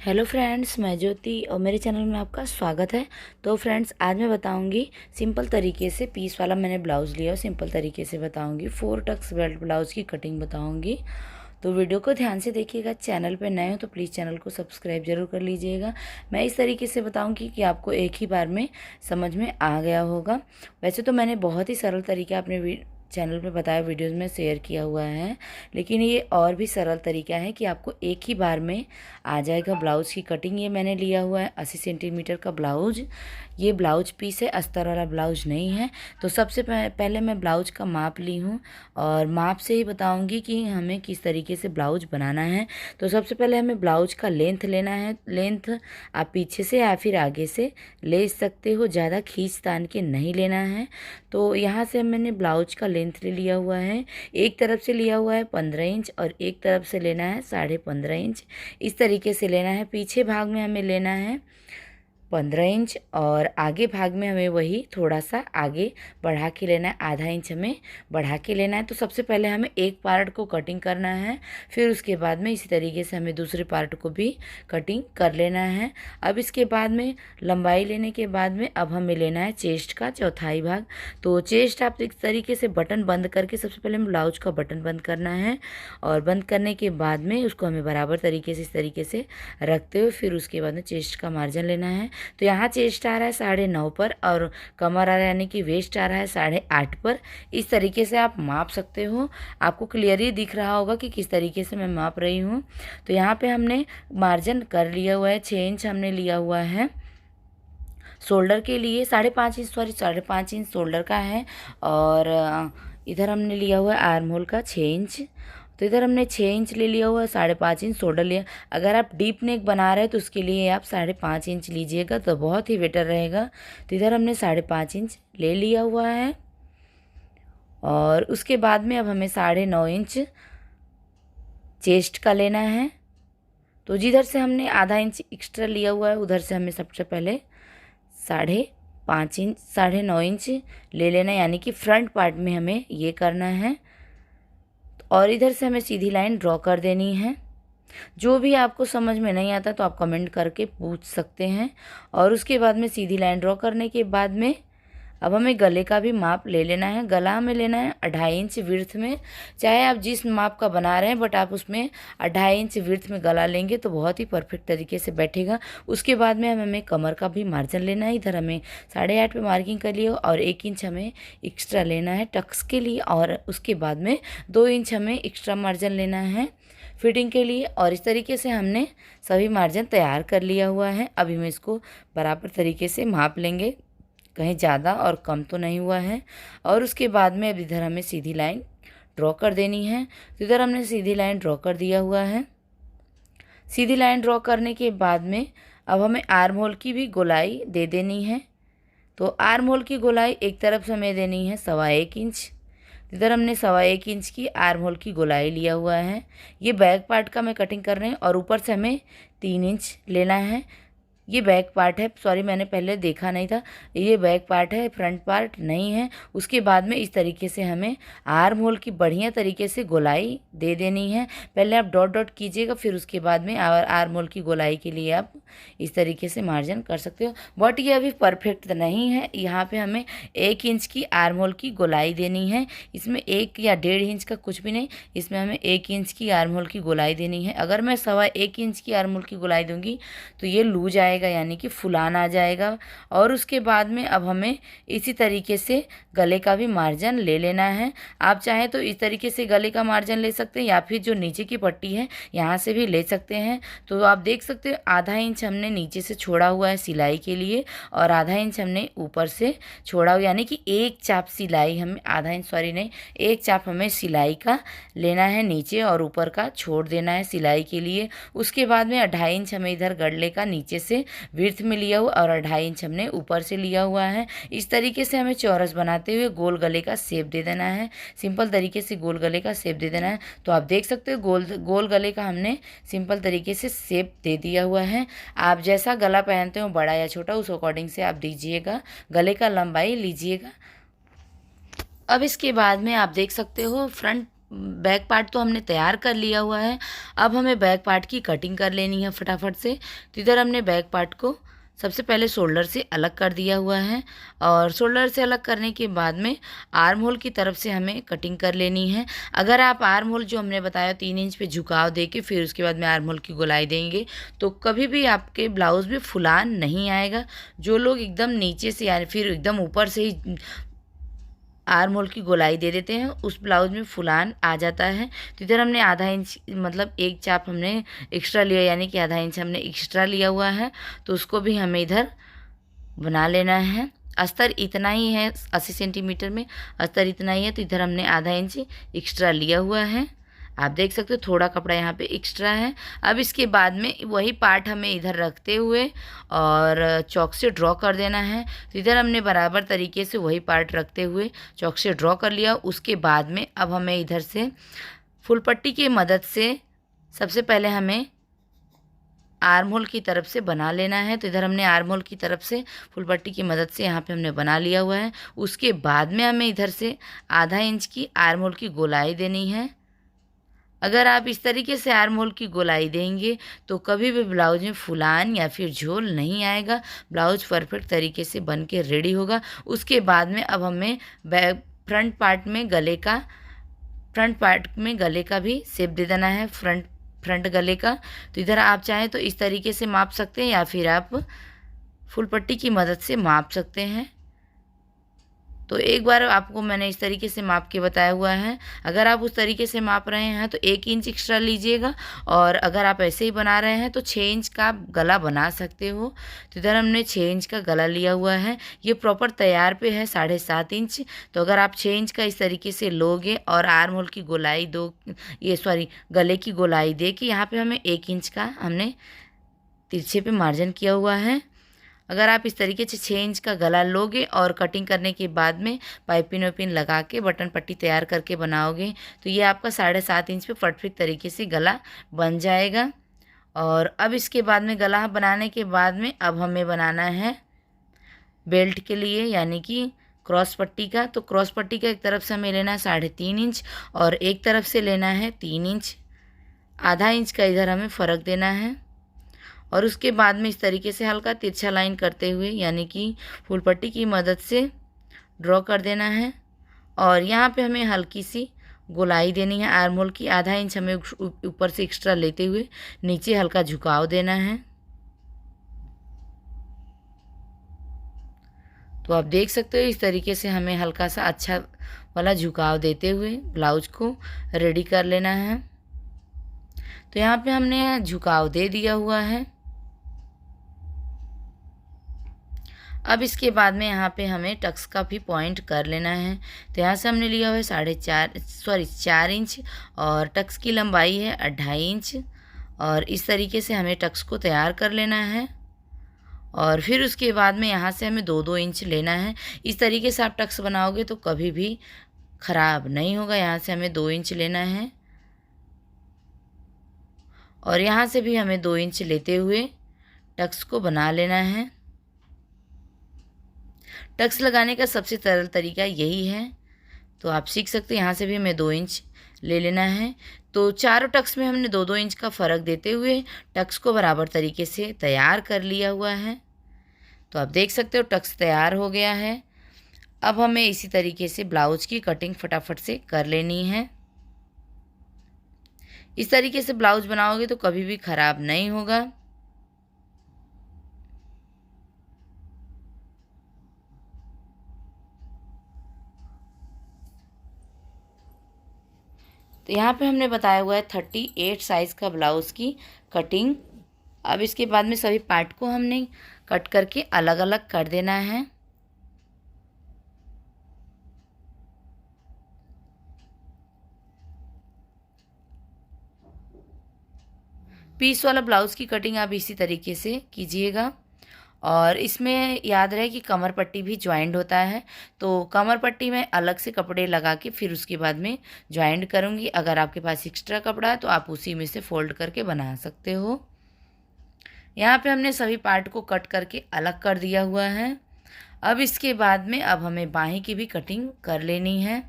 Hello friends, मैं ज्योति और मेरे चैनल में आपका स्वागत है। तो फ्रेंड्स, आज मैं बताऊंगी सिंपल तरीके से पीस वाला मैंने ब्लाउज़ लिया और सिंपल तरीके से बताऊंगी 4 टक्स बेल्ट ब्लाउज़ की कटिंग बताऊंगी। तो वीडियो को ध्यान से देखिएगा। चैनल पे नए हो तो प्लीज़ चैनल को सब्सक्राइब जरूर कर लीजिएगा। मैं इस तरीके से बताऊंगी कि आपको एक ही बार में समझ में आ गया होगा। वैसे तो मैंने बहुत ही सरल तरीका अपने चैनल पे बताया, वीडियोस में शेयर किया हुआ है, लेकिन ये और भी सरल तरीका है कि आपको एक ही बार में आ जाएगा ब्लाउज़ की कटिंग। ये मैंने लिया हुआ है 80 सेंटीमीटर का ब्लाउज। ये ब्लाउज पीस है, अस्तर वाला ब्लाउज नहीं है। तो सबसे पहले मैं ब्लाउज का माप ली हूँ और माप से ही बताऊँगी कि हमें किस तरीके से ब्लाउज बनाना है। तो सबसे पहले हमें ब्लाउज का लेंथ लेना है। लेंथ आप पीछे से या फिर आगे से ले सकते हो, ज़्यादा खींच तान के नहीं लेना है। तो यहाँ से मैंने ब्लाउज का लेंथ ले लिया हुआ है। एक तरफ से लिया हुआ है 15 इंच और एक तरफ से लेना है 15.5 इंच। इस तरीके से लेना है। पीछे भाग में हमें लेना है 15 इंच और आगे भाग में हमें वही थोड़ा सा आगे बढ़ा के लेना है, आधा इंच हमें बढ़ा के लेना है। तो सबसे पहले हमें एक पार्ट को कटिंग करना है, फिर उसके बाद में इसी तरीके से हमें दूसरे पार्ट को भी कटिंग कर लेना है। अब इसके बाद में लंबाई लेने के बाद में अब हमें लेना है चेस्ट का चौथाई भाग। तो चेस्ट आप इस तरीके से बटन बंद करके सबसे पहले हमें ब्लाउज का बटन बंद करना है और बंद करने के बाद में उसको हमें बराबर तरीके से इस तरीके से रखते हुए फिर उसके बाद में चेस्ट का मार्जिन लेना है। तो यहाँ चेस्ट आ रहा है 9.5 पर और कमर आ रहा है यानी कि वेस्ट आ रहा है 8.5 पर। इस तरीके से आप माप सकते हो। आपको क्लियरली दिख रहा होगा कि किस तरीके से मैं माप रही हूँ। तो यहाँ पे हमने मार्जिन कर लिया हुआ है। 6 इंच हमने लिया हुआ है शोल्डर के लिए, 5.5 इंच शोल्डर का है। और इधर हमने लिया हुआ है आर्म होल का 6 इंच। तो इधर हमने 6 इंच ले लिया हुआ है, 5.5 इंच शोल्डर लिया। अगर आप डीप नेक बना रहे हैं तो उसके लिए आप 5.5 इंच लीजिएगा तो बहुत ही बेटर रहेगा। तो इधर हमने 5.5 इंच ले लिया हुआ है और उसके बाद में अब हमें 9.5 इंच चेस्ट का लेना है। तो जिधर से हमने आधा इंच एक्स्ट्रा लिया हुआ है उधर से हमें सबसे पहले 9.5 इंच ले लेना है, यानी कि फ्रंट पार्ट में हमें ये करना है। और इधर से हमें सीधी लाइन ड्रॉ कर देनी है। जो भी आपको समझ में नहीं आता तो आप कमेंट करके पूछ सकते हैं। और उसके बाद में सीधी लाइन ड्रॉ करने के बाद में अब हमें गले का भी माप ले लेना है। गला हमें लेना है 2.5 इंच विड्थ में। चाहे आप जिस माप का बना रहे हैं बट आप उसमें 2.5 इंच विड्थ में गला लेंगे तो बहुत ही परफेक्ट तरीके से बैठेगा। उसके बाद में हमें कमर का भी मार्जिन लेना है। इधर हमें 8.5 पे मार्किंग कर लिया और 1 इंच हमें एक्स्ट्रा लेना है टक्स के लिए। और उसके बाद में 2 इंच हमें एक्स्ट्रा मार्जिन लेना है फिटिंग के लिए। और इस तरीके से हमने सभी मार्जिन तैयार कर लिया हुआ है। अभी हम इसको बराबर तरीके से माप लेंगे, कहीं ज़्यादा और कम तो नहीं हुआ है। और उसके बाद में अब इधर हमें सीधी लाइन ड्रॉ कर देनी है। तो इधर हमने सीधी लाइन ड्रॉ कर दिया हुआ है। सीधी लाइन ड्रॉ करने के बाद में अब हमें आर्म होल की भी गोलाई दे देनी है। तो आर्म होल की गोलाई एक तरफ से हमें देनी है 1.25 इंच। इधर हमने 1.25 इंच की आर्म होल की गोलाई लिया हुआ है। ये बैक पार्ट का मैं कटिंग कर रहे हैं और ऊपर से हमें 3 इंच लेना है। ये बैक पार्ट है, सॉरी मैंने पहले देखा नहीं था, ये बैक पार्ट है, फ्रंट पार्ट नहीं है। उसके बाद में इस तरीके से हमें आर्म होल की बढ़िया तरीके से गोलाई दे देनी है। पहले आप डॉट डॉट कीजिएगा, फिर उसके बाद में आर्म होल की गोलाई के लिए आप इस तरीके से मार्जिन कर सकते हो। बट ये अभी परफेक्ट नहीं है। यहाँ पे हमें 1 इंच की आर्म होल की गोलाई देनी है। इसमें 1 या 1.5 इंच का कुछ भी नहीं, इसमें हमें 1 इंच की आर्म होल की गोलाई देनी है। अगर मैं 1.25 इंच की आर्म होल की गोलाई दूंगी तो ये लूज आएगा, यानी कि फुलान आ जाएगा। और उसके बाद में अब हमें इसी तरीके से गले का भी मार्जिन ले लेना है। आप चाहें तो इस तरीके से गले का मार्जिन ले सकते हैं या फिर जो नीचे की पट्टी है यहाँ से भी ले सकते हैं। तो आप देख सकते हो 1/2 इंच हमने नीचे से छोड़ा हुआ है सिलाई के लिए और 1/2 इंच हमने ऊपर से छोड़ा हुआ, यानी कि एक चाप सिलाई हमें 1/2 इंच, सॉरी नहीं, एक चाप हमें सिलाई का लेना है नीचे और ऊपर का छोड़ देना है सिलाई के लिए। उसके बाद में 2.5 इंच हमें इधर गले का नीचे से विड्थ में लिया हुआ और 2.5 इंच हमने ऊपर से लिया हुआ है। इस तरीके से हमें चौरस बनाते हुए गोल गले का शेप दे देना है। सिंपल तरीके से गोल गले का शेप दे देना है। तो आप देख सकते हो गोल गले का हमने सिंपल तरीके से शेप दे दिया हुआ है। आप जैसा गला पहनते हो बड़ा या छोटा उस अकॉर्डिंग से आप दीजिएगा, गले का लंबाई लीजिएगा। अब इसके बाद में आप देख सकते हो फ्रंट बैक पार्ट तो हमने तैयार कर लिया हुआ है। अब हमें बैक पार्ट की कटिंग कर लेनी है फटाफट से। तो इधर हमने बैक पार्ट को सबसे पहले शोल्डर से अलग कर दिया हुआ है, और शोल्डर से अलग करने के बाद में आर्म होल की तरफ से हमें कटिंग कर लेनी है। अगर आप आर्म होल जो हमने बताया 3 इंच पे झुकाव दे के फिर उसके बाद में आर्म होल की गोलाई देंगे तो कभी भी आपके ब्लाउज़ में फुलान नहीं आएगा। जो लोग एकदम नीचे से या फिर एकदम ऊपर से ही आर्म होल की गोलाई दे देते हैं उस ब्लाउज में फुलान आ जाता है। तो इधर हमने आधा इंच मतलब एक चाप हमने एक्स्ट्रा लिया, यानी कि आधा इंच हमने एक्स्ट्रा लिया हुआ है, तो उसको भी हमें इधर बना लेना है। अस्तर इतना ही है, 80 सेंटीमीटर में अस्तर इतना ही है, तो इधर हमने आधा इंच एक्स्ट्रा लिया हुआ है। आप देख सकते हो थोड़ा कपड़ा यहाँ पे एक्स्ट्रा है। अब इसके बाद में वही पार्ट हमें इधर रखते हुए और चौक से ड्रॉ कर देना है। तो इधर हमने बराबर तरीके से वही पार्ट रखते हुए चौक से ड्रॉ कर लिया। उसके बाद में अब हमें इधर से फुल पट्टी की मदद से सबसे पहले हमें आर्म होल की तरफ से बना लेना है। तो इधर हमने आर्म होल की तरफ से फुल पट्टी की मदद से यहाँ पे हमने बना लिया हुआ है। उसके बाद में हमें इधर से आधा इंच की आर्म होल की गोलाई देनी है। अगर आप इस तरीके से आर्म होल की गोलाई देंगे तो कभी भी ब्लाउज में फुलान या फिर झोल नहीं आएगा। ब्लाउज परफेक्ट तरीके से बन के रेडी होगा। उसके बाद में अब हमें फ्रंट पार्ट में गले का भी शेप दे देना है, फ्रंट गले का। तो इधर आप चाहें तो इस तरीके से माप सकते हैं या फिर आप फुल पट्टी की मदद से माप सकते हैं। तो एक बार आपको मैंने इस तरीके से माप के बताया हुआ है। अगर आप उस तरीके से माप रहे हैं तो 1 इंच एक्स्ट्रा लीजिएगा, और अगर आप ऐसे ही बना रहे हैं तो 6 इंच का आप गला बना सकते हो। तो इधर हमने 6 इंच का गला लिया हुआ है। ये प्रॉपर तैयार पे है 7.5 इंच। तो अगर आप 6 इंच का इस तरीके से लोगे और आर्म होल की गोलाई गले की गोलाई दे के यहाँ पर हमें 1 इंच का हमने तिरछे पे मार्जिन किया हुआ है। अगर आप इस तरीके से 6 इंच का गला लोगे और कटिंग करने के बाद में पाइपिंग वाइपिंग लगा के बटन पट्टी तैयार करके बनाओगे तो ये आपका 7.5 इंच पे परफेक्ट तरीके से गला बन जाएगा। और अब इसके बाद में गला बनाने के बाद में अब हमें बनाना है बेल्ट के लिए, यानी कि क्रॉस पट्टी का। तो क्रॉस पट्टी का एक तरफ से हमें लेना है 3.5 इंच और एक तरफ से लेना है 3 इंच। आधा इंच का इधर हमें फ़र्क देना है। और उसके बाद में इस तरीके से हल्का तिरछा लाइन करते हुए यानी कि फुल पट्टी की मदद से ड्रॉ कर देना है। और यहाँ पे हमें हल्की सी गोलाई देनी है आर्म होल की। आधा इंच हमें ऊपर से एक्स्ट्रा लेते हुए नीचे हल्का झुकाव देना है। तो आप देख सकते हो इस तरीके से हमें हल्का सा अच्छा वाला झुकाव देते हुए ब्लाउज को रेडी कर लेना है। तो यहाँ पे हमने झुकाव दे दिया हुआ है। अब इसके बाद में यहाँ पे हमें टक्स का भी पॉइंट कर लेना है। तो यहाँ से हमने लिया हुआ है 4 इंच और टक्स की लंबाई है 2.5 इंच। और इस तरीके से हमें टक्स को तैयार कर लेना है। और फिर उसके बाद में यहाँ से हमें 2-2 इंच लेना है। इस तरीके से आप टक्स बनाओगे तो कभी भी ख़राब नहीं होगा। यहाँ से हमें 2 इंच लेना है और यहाँ से भी हमें 2 इंच लेते हुए टक्स को बना लेना है। टक्स लगाने का सबसे सरल तरीका यही है, तो आप सीख सकते हैं। यहाँ से भी हमें 2 इंच ले लेना है। तो चारों टक्स में हमने 2-2 इंच का फ़र्क देते हुए टक्स को बराबर तरीके से तैयार कर लिया हुआ है। तो आप देख सकते हो टक्स तैयार हो गया है। अब हमें इसी तरीके से ब्लाउज की कटिंग फटाफट से कर लेनी है। इस तरीके से ब्लाउज बनाओगे तो कभी भी ख़राब नहीं होगा। तो यहाँ पे हमने बताया हुआ है 38 साइज़ का ब्लाउज़ की कटिंग। अब इसके बाद में सभी पार्ट को हमने कट करके अलग अलग कर देना है। पीस वाला ब्लाउज़ की कटिंग आप इसी तरीके से कीजिएगा। और इसमें याद रहे कि कमर पट्टी भी ज्वाइंट होता है, तो कमर पट्टी में अलग से कपड़े लगा के फिर उसके बाद में ज्वाइंट करूँगी। अगर आपके पास एक्स्ट्रा कपड़ा है तो आप उसी में से फोल्ड करके बना सकते हो। यहाँ पे हमने सभी पार्ट को कट करके अलग कर दिया हुआ है। अब इसके बाद में अब हमें बाहीं की भी कटिंग कर लेनी है।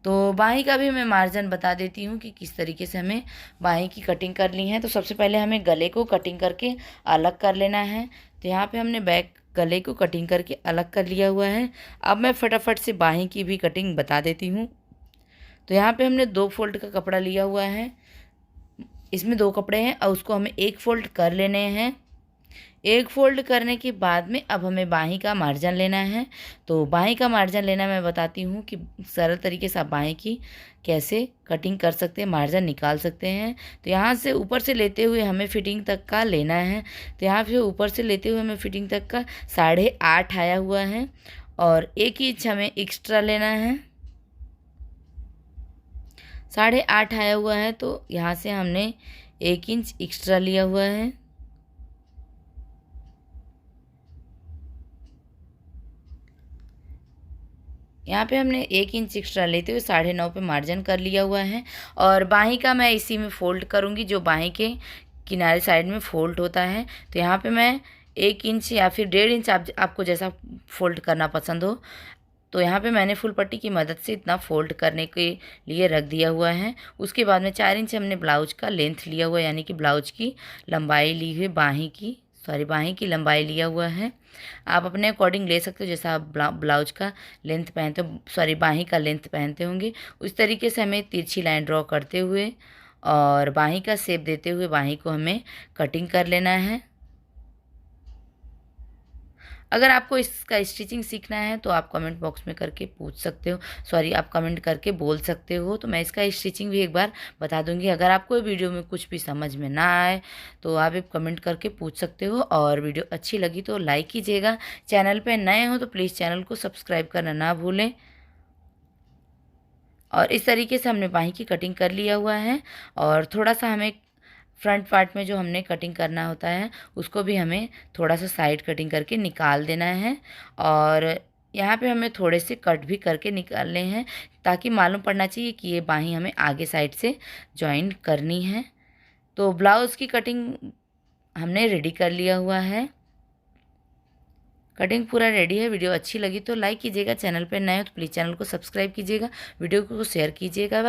तो बाहीं का भी मैं मार्जिन बता देती हूँ कि किस तरीके से हमें बाहीं की कटिंग करनी है। तो सबसे पहले हमें गले को कटिंग करके अलग कर लेना है। तो यहाँ पे हमने बैक गले को कटिंग करके अलग कर लिया हुआ है। अब मैं फटाफट से बाहीं की भी कटिंग बता देती हूँ। तो यहाँ पे हमने 2 फोल्ड का कपड़ा लिया हुआ है, इसमें 2 कपड़े हैं और उसको हमें 1 फोल्ड कर लेने हैं। 1 फोल्ड करने के बाद में अब हमें बाहीं का मार्जिन लेना है। तो बाहीं का मार्जिन लेना मैं बताती हूँ कि सरल तरीके से आप बाहीं की कैसे कटिंग कर सकते हैं, मार्जिन निकाल सकते हैं। तो यहाँ से ऊपर से लेते हुए हमें फिटिंग तक का लेना है। तो यहाँ से ऊपर से लेते हुए हमें फिटिंग तक का 8.5 आया हुआ है और 1 इंच हमें एक्स्ट्रा लेना है। 8.5 आया हुआ है तो यहाँ से हमने 1 इंच एक्स्ट्रा लिया हुआ है। यहाँ पे हमने 1 इंच एक्स्ट्रा लेते हुए 9.5 पे मार्जिन कर लिया हुआ है। और बाहीं का मैं इसी में फ़ोल्ड करूँगी, जो बाहीं के किनारे साइड में फ़ोल्ड होता है। तो यहाँ पे मैं 1 इंच या फिर 1.5 इंच, आपको जैसा फ़ोल्ड करना पसंद हो। तो यहाँ पे मैंने फुल पट्टी की मदद से इतना फ़ोल्ड करने के लिए रख दिया हुआ है। उसके बाद में 4 इंच हमने ब्लाउज का लेंथ लिया हुआ है, यानी कि ब्लाउज की लंबाई ली हुई, बाहीं की लंबाई लिया हुआ है। आप अपने अकॉर्डिंग ले सकते हो, जैसा आप ब्लाउज का लेंथ पहनते हो, बाहीं का लेंथ पहनते होंगे, उस तरीके से हमें तिरछी लाइन ड्रॉ करते हुए और बाहीं का शेप देते हुए बाहीं को हमें कटिंग कर लेना है। अगर आपको इसका स्टिचिंग सीखना है तो आप कमेंट बॉक्स में करके पूछ सकते हो, आप कमेंट करके बोल सकते हो, तो मैं इसका स्टिचिंग भी एक बार बता दूंगी। अगर आपको वीडियो में कुछ भी समझ में ना आए तो आप एक कमेंट करके पूछ सकते हो। और वीडियो अच्छी लगी तो लाइक कीजिएगा। चैनल पर नए हो तो प्लीज़ चैनल को सब्सक्राइब करना ना भूलें। और इस तरीके से हमने बाहीं की कटिंग कर लिया हुआ है। और थोड़ा सा हमें फ्रंट पार्ट में जो हमने कटिंग करना होता है उसको भी हमें थोड़ा सा साइड कटिंग करके निकाल देना है। और यहाँ पे हमें थोड़े से कट भी करके निकालने हैं, ताकि मालूम पड़ना चाहिए कि ये बाहीं हमें आगे साइड से जॉइन करनी है। तो ब्लाउज़ की कटिंग हमने रेडी कर लिया हुआ है। कटिंग पूरा रेडी है। वीडियो अच्छी लगी तो लाइक कीजिएगा। चैनल पर नए हो तो प्लीज़ चैनल को सब्सक्राइब कीजिएगा। वीडियो को शेयर कीजिएगा।